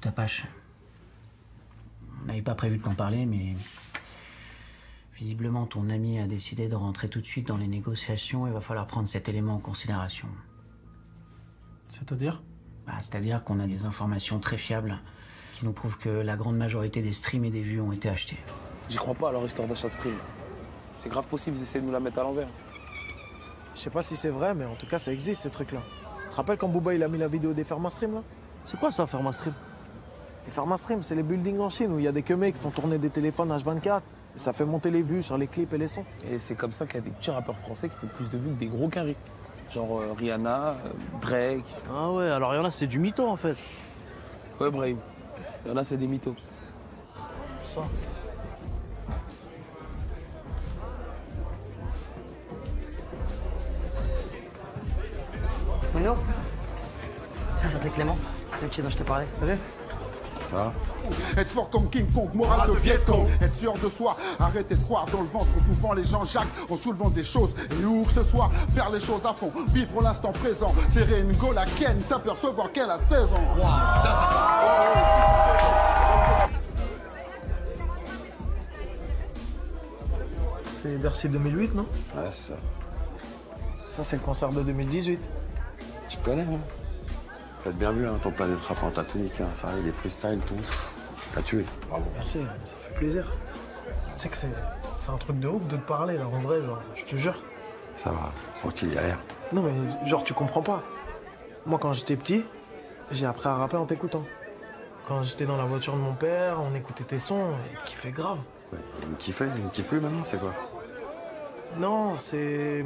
Écoute, Apache, on n'avait pas prévu de t'en parler, mais visiblement ton ami a décidé de rentrer tout de suite dans les négociations. Il va falloir prendre cet élément en considération. C'est-à-dire? C'est-à-dire qu'on a des informations très fiables qui nous prouvent que la grande majorité des streams et des vues ont été achetés. J'y crois pas à leur histoire d'achat de stream. C'est grave possible, ils essaient de nous la mettre à l'envers. Je sais pas si c'est vrai, mais en tout cas, ça existe, ces trucs-là. Tu te rappelles quand Booba, il a mis la vidéo des fermes stream, là? C'est quoi, ça, ferme stream? Les fermes stream, c'est les buildings en Chine où il y a des keumés qui font tourner des téléphones H24. Et ça fait monter les vues sur les clips et les sons. Et c'est comme ça qu'il y a des petits rappeurs français qui font plus de vues que des gros quinris. Genre Rihanna, Drake. Ah ouais, alors il y en a, c'est du mytho, en fait. Ouais, Brahim. Il y en a, c'est des mythos. Ça. Mono, tiens, ça c'est Clément, le petit dont je te parlais. Salut. Ça va? Être fort comme King Kong, morale de Vietcong. Être sûr de soi, arrêtez de croire dans le ventre. Souvent les gens jacques en soulevant des choses. Et où que ce soit, faire les choses à fond. Vivre l'instant présent. Serrer une gaule à Ken, s'apercevoir qu'elle a 16 ans. Wow, c'est Bercy 2008, non? Ouais, c'est ça. Ça, c'est le concert de 2018. Tu connais, hein? Faites bien vu, hein, ton planète rap en ta tunique, hein. Ça arrive, les freestyles, tout. T'as tué, bravo. Merci, ça fait plaisir. Tu sais que c'est un truc de ouf de te parler, là, en vrai, genre, je te jure. Ça va, tranquille, y'a rien. Non, mais genre, tu comprends pas. Moi, quand j'étais petit, j'ai appris à rapper en t'écoutant. Quand j'étais dans la voiture de mon père, on écoutait tes sons et te kiffais grave. Ouais, il me kiffe plus maintenant, c'est quoi? Non, c'est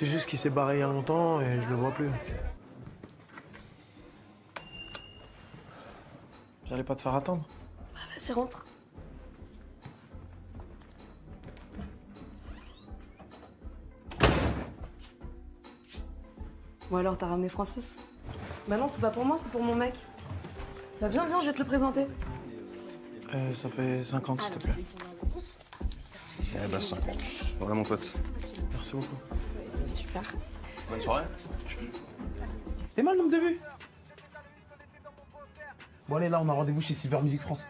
juste qu'il s'est barré il y a longtemps et je le vois plus. J'allais pas te faire attendre. Bah, vas-y, rentre. Bon alors, t'as ramené Francis? Bah non, c'est pas pour moi, c'est pour mon mec. Bah viens, je vais te le présenter. Ça fait 50, s'il te plaît. Eh bah 50. Voilà mon pote. Merci beaucoup. Super. Bonne soirée. T'es mal le nombre de vues? Bon allez, là on a rendez-vous chez Silver Music France.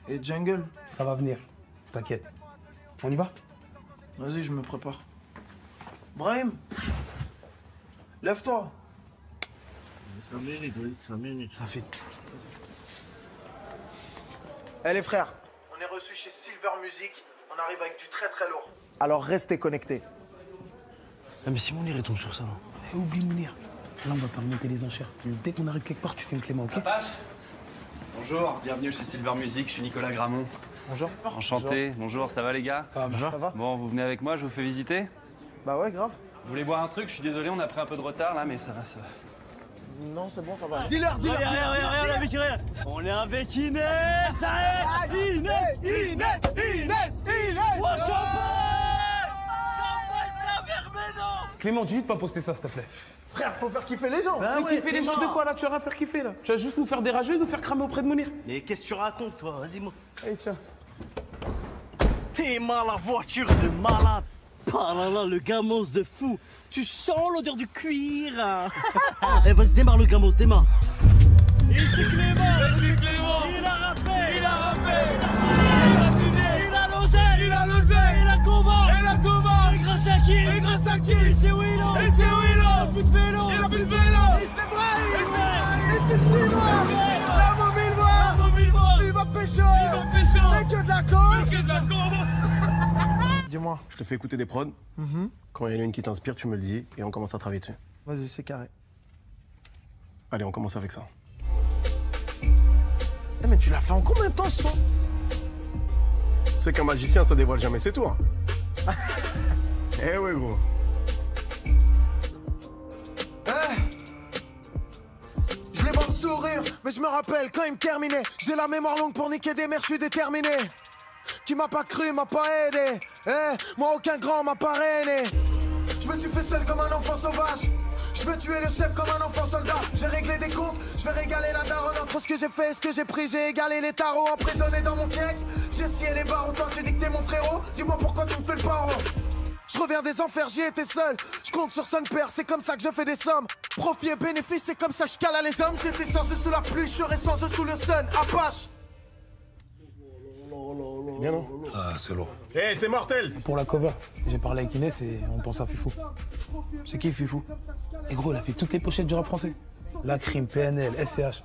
Et Jungle? Ça va venir, t'inquiète. On y va? Vas-y, je me prépare. Brahim, lève-toi. 5 minutes, oui, 5 minutes. Ça fait. Eh les frères, on est reçus chez Silver Music. On arrive avec du très très lourd. Alors restez connectés. Ah mais si Mounir il tombe sur ça, non? Eh, oublie Mounir. Là on va faire monter les enchères. Dès qu'on arrive quelque part, tu filmes Clément, ok? Apache. Bonjour, bienvenue chez Silver Music, je suis Nicolas Gramont. Bonjour. Enchanté, bonjour, ça va les gars? Ça va? Bon, vous venez avec moi, je vous fais visiter? Bah ouais, grave. Vous voulez boire un truc? Je suis désolé, on a pris un peu de retard là, mais ça va, ça va. Non, c'est bon, ça va. Dis-leur, regarde avec Irène. On est avec Inès, allez. Inès. Oh, champagne, ça vermeno. Clément, dis-lui de pas poster ça, s'il te plaît. Frère, faut faire kiffer les gens. Mais kiffer les gens de quoi là? Tu vas rien faire kiffer là. Tu vas juste nous faire dérager, nous faire cramer auprès de Mounir. Mais qu'est-ce que tu racontes, toi? Vas-y, moi. Allez, tiens. T'es mal la voiture de malade. Ah là là, le gamos de fou. Tu sens l'odeur du cuir. Eh, vas-y, démarre le gamos, démarre. Et c'est Clément. Il a rappé. Il a signé. Il a l'oseille. Il a Kova. Et grâce à qui? Et c'est Willow. Il a plus de vélo. Et c'est Brahim. Et c'est Chinois. La mobile voix. Il va pécho. Mais que de la cause. Dis-moi. Je te fais écouter des prods. Quand il y en a une qui t'inspire, tu me le dis et on commence à travailler dessus. Vas-y, c'est carré. Allez, on commence avec ça. Eh mais tu l'as fait en combien de temps ce son? Tu sais qu'un magicien, ça dévoile jamais ses tours. Eh ouais, gros. Je les vois me sourire, mais je me rappelle quand il me terminait. J'ai la mémoire longue pour niquer des mères, je suis déterminé. Qui m'a pas cru, m'a pas aidé. Moi aucun grand m'a parrainé. Je me suis fait seul comme un enfant sauvage. Je veux tuer le chef comme un enfant soldat. J'ai réglé des comptes, je vais régaler la daronne. Entre ce que j'ai fait et ce que j'ai pris, j'ai égalé les tarots. Emprisonné dans mon TX, j'ai scié les barreaux. Toi tu dis que t'es mon frérot, dis-moi pourquoi tu me fais le paro. Je reviens des enfers, j'y étais seul. Je compte sur son père, c'est comme ça que je fais des sommes. Profit et bénéfice, c'est comme ça que je cale à les hommes. J'étais sans eux sous la pluie, je serai sans eux sous le sun. Apache. C'est bien, non? Ah, c'est lourd. Eh, c'est mortel! Pour la cover, j'ai parlé avec Inès et on pense à Fifou. C'est qui Fifou? Et gros, il a fait toutes les pochettes du rap français. La Crime, PNL, SCH.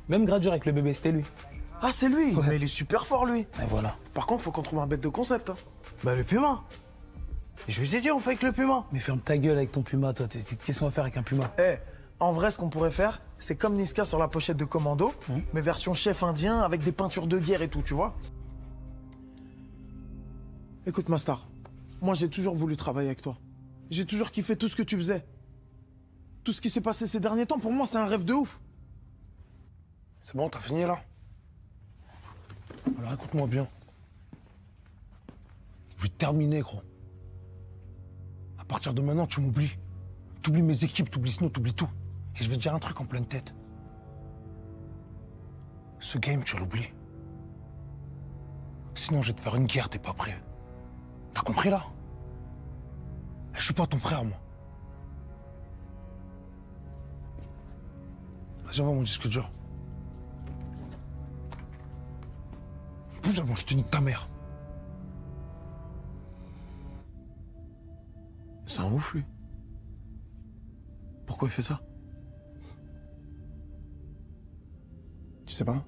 Même Gradure avec le bébé, c'était lui. Ah, c'est lui. Ouais. Mais il est super fort, lui. Et voilà. Par contre, faut qu'on trouve un bête de concept. Hein. Bah le Puma. Je vous ai dit, on fait avec le Puma. Mais ferme ta gueule avec ton Puma, toi. Qu'est-ce qu'on va faire avec un Puma? Eh, en vrai, ce qu'on pourrait faire, c'est comme Niska sur la pochette de Commando, mais version chef indien avec des peintures de guerre et tout, tu vois. Écoute, ma star, moi j'ai toujours voulu travailler avec toi. J'ai toujours kiffé tout ce que tu faisais. Tout ce qui s'est passé ces derniers temps, pour moi, c'est un rêve de ouf. C'est bon, t'as fini là? Alors écoute-moi bien. Je vais terminer, gros. À partir de maintenant, tu m'oublies. T'oublies mes équipes, t'oublies Snow, t'oublies tout. Et je vais te dire un truc en pleine tête. Ce game, tu l'oublies. Sinon, je vais te faire une guerre, t'es pas prêt. T'as compris là? Je suis pas ton frère, moi. Vas-y, envoie mon disque dur. Bouge avant, je te nique ta mère. C'est un ouf, lui. Pourquoi il fait ça? Tu sais pas?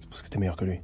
C'est parce que t'es meilleur que lui.